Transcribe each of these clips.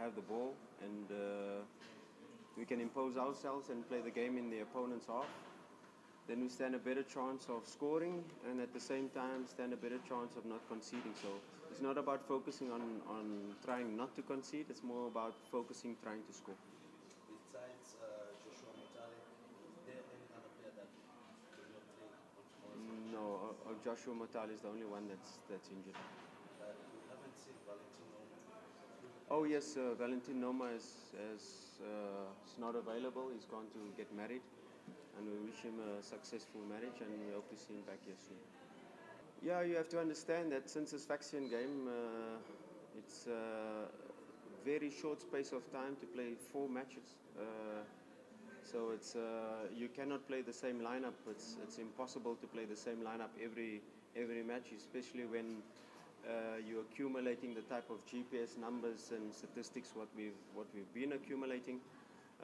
have the ball and we can impose ourselves and play the game in the opponent's half, then we stand a better chance of scoring and at the same time stand a better chance of not conceding. So it's not about focusing on trying not to concede, it's more about focusing trying to score. Besides Joshua Mutale, is there any other player that will not play on tomorrow's? No, Joshua Mutale is the only one that's injured. We haven't seen Valentino. Oh yes, Valentin Noma is not available. He's gone to get married, and we wish him a successful marriage, and we hope to see him back here soon. Yeah, you have to understand that since it's faction game, it's a very short space of time to play 4 matches. So it's you cannot play the same lineup. It's impossible to play the same lineup every match, especially when you're accumulating the type of GPS numbers and statistics what we've been accumulating.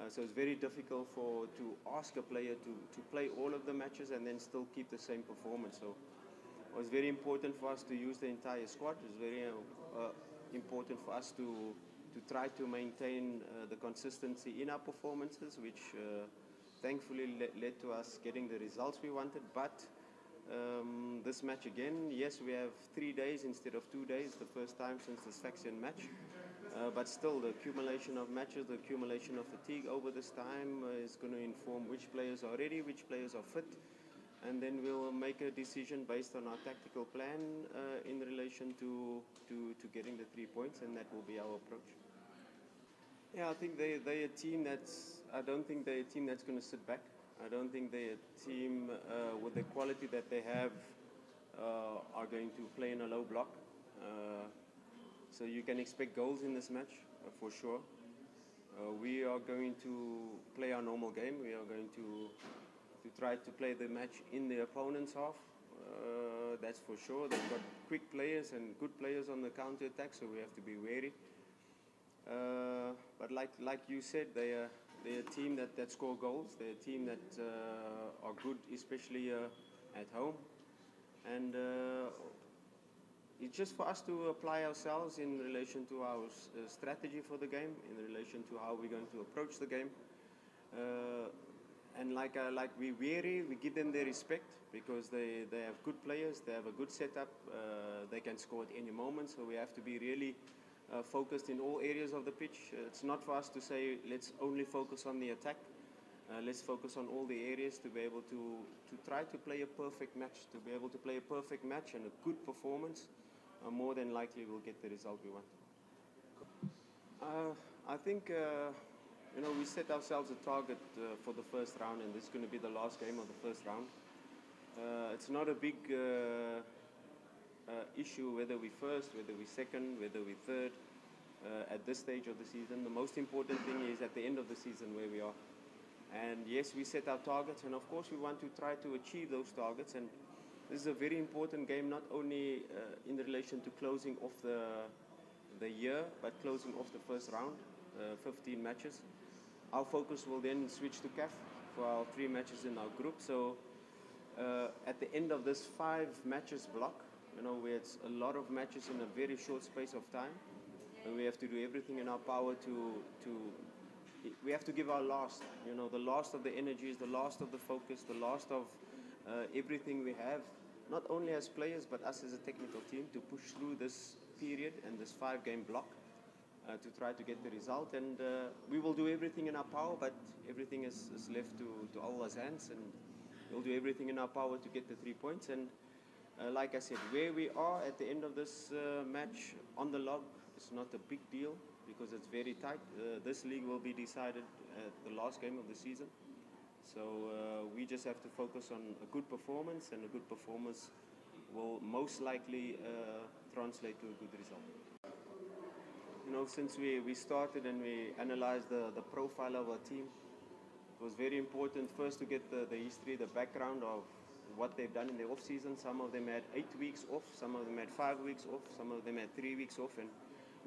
So it's very difficult to ask a player to play all of the matches and then still keep the same performance. So it was very important for us to use the entire squad. It was very important for us to try to maintain the consistency in our performances, which thankfully led to us getting the results we wanted. But this match again, yes, we have 3 days instead of 2 days, the first time since this faction match. But still, the accumulation of matches, the accumulation of fatigue over this time is going to inform which players are ready, which players are fit, and then we'll make a decision based on our tactical plan in relation to getting the 3 points, and that will be our approach. Yeah, I think they're a team I don't think they're a team that's going to sit back. I don't think they're a team with the quality that they have are going to play in a low block. So you can expect goals in this match for sure. We are going to play our normal game. We are going to try to play the match in the opponent's half. That's for sure. They've got quick players and good players on the counter attack, so we have to be wary. But like you said, they're a team that score goals. They're a team that are good, especially at home. And it's just for us to apply ourselves in relation to our strategy for the game, in relation to how we're going to approach the game. And like we wary, we give them their respect because they have good players, they have a good setup, they can score at any moment. So we have to be really focused in all areas of the pitch. It's not for us to say let's only focus on the attack. Let's focus on all the areas to be able to try to play a perfect match, to be able to play a perfect match and a good performance. More than likely we'll get the result we want. I think we set ourselves a target for the first round, and this is going to be the last game of the first round. It's not a big issue whether we first, whether we second, whether we third at this stage of the season. The most important thing is at the end of the season where we are. And yes, we set our targets, and of course we want to try to achieve those targets. And this is a very important game, not only in relation to closing off the year, but closing off the first round, 15 matches. Our focus will then switch to CAF for our 3 matches in our group. So at the end of this 5 matches block, where it's a lot of matches in a very short space of time, and we have to do everything in our power we have to give our last, the last of the energies, the last of the focus, the last of everything we have, not only as players, but us as a technical team, to push through this period and this 5-game block to try to get the result. And we will do everything in our power, but everything is left to Allah's hands, and we'll do everything in our power to get the 3 points. And like I said, where we are at the end of this match on the log is not a big deal because it's very tight. This league will be decided at the last game of the season. So we just have to focus on a good performance, and a good performance will most likely translate to a good result. Since we started and we analyzed the profile of our team, it was very important first to get the history, the background of what they've done in the off-season. Some of them had 8 weeks off, some of them had 5 weeks off, some of them had 3 weeks off, and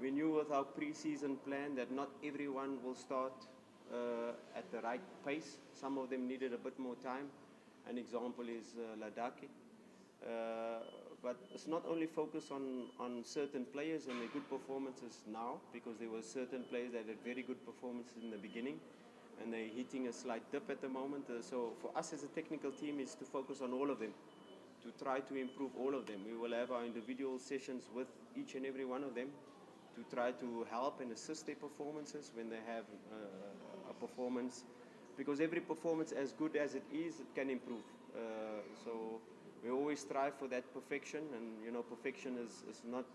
we knew with our pre-season plan that not everyone will start at the right pace. Some of them needed a bit more time. An example is Ladaki. but it's not only focused on certain players and their good performances now, because there were certain players that had very good performances in the beginning, and they're hitting a slight dip at the moment. So for us as a technical team is to focus on all of them, to try to improve all of them. We will have our individual sessions with each and every one of them to try to help and assist their performances when they have a performance, because every performance, as good as it can improve. So we always strive for that perfection, and perfection is not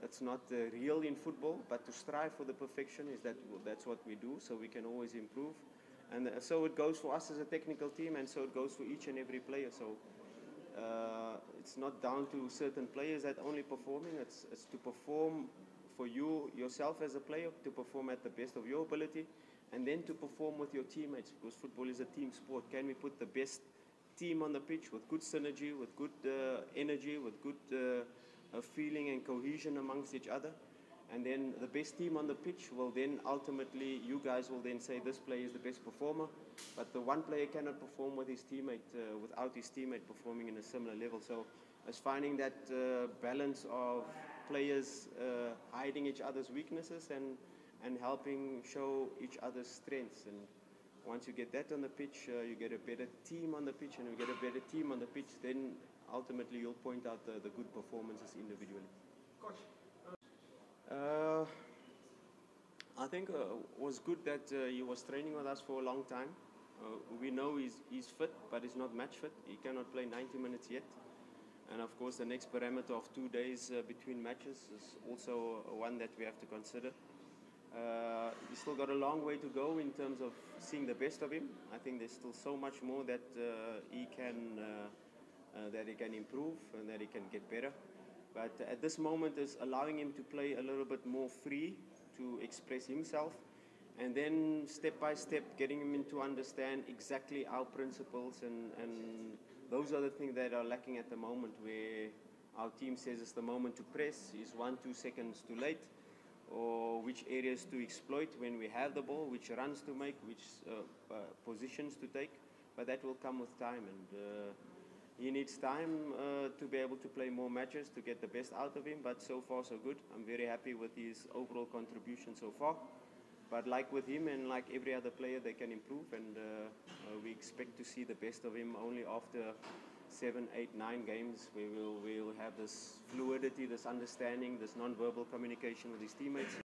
it's not real in football, but to strive for the perfection that's what we do, so we can always improve. And so it goes for us as a technical team, and so it goes for each and every player. So it's not down to certain players that only performing. It's to perform for yourself as a player, to perform at the best of your ability, and then to perform with your teammates, because football is a team sport. Can we put the best team on the pitch with good synergy, with good energy, with good feeling and cohesion amongst each other? And then the best team on the pitch will then ultimately, you guys will then say this player is the best performer, but the one player cannot perform with his teammate without his teammate performing in a similar level. So it's finding that balance of players hiding each other's weaknesses and helping show each other's strengths. And once you get that on the pitch, you get a better team on the pitch, and you get a better team on the pitch, then ultimately you'll point out the good performances individually. Coach. I think it was good that he was training with us for a long time. We know he's fit, but he's not match fit. He cannot play 90 minutes yet. And of course, the next parameter of 2 days between matches is also one that we have to consider. He's still got a long way to go in terms of seeing the best of him. I think there's still so much more that he can improve and that he can get better. But at this moment is allowing him to play a little bit more free, to express himself, and then step by step getting him to understand exactly our principles, and those are the things that are lacking at the moment, where our team says it's the moment to press, is 1-2 seconds too late, or which areas to exploit when we have the ball, which runs to make, which positions to take, but that will come with time, and he needs time to be able to play more matches to get the best out of him, but so far so good. I'm very happy with his overall contribution so far. But like with him and like every other player, they can improve, and we expect to see the best of him only after 7, 8, 9 games, where we'll have this fluidity, this understanding, this non-verbal communication with his teammates.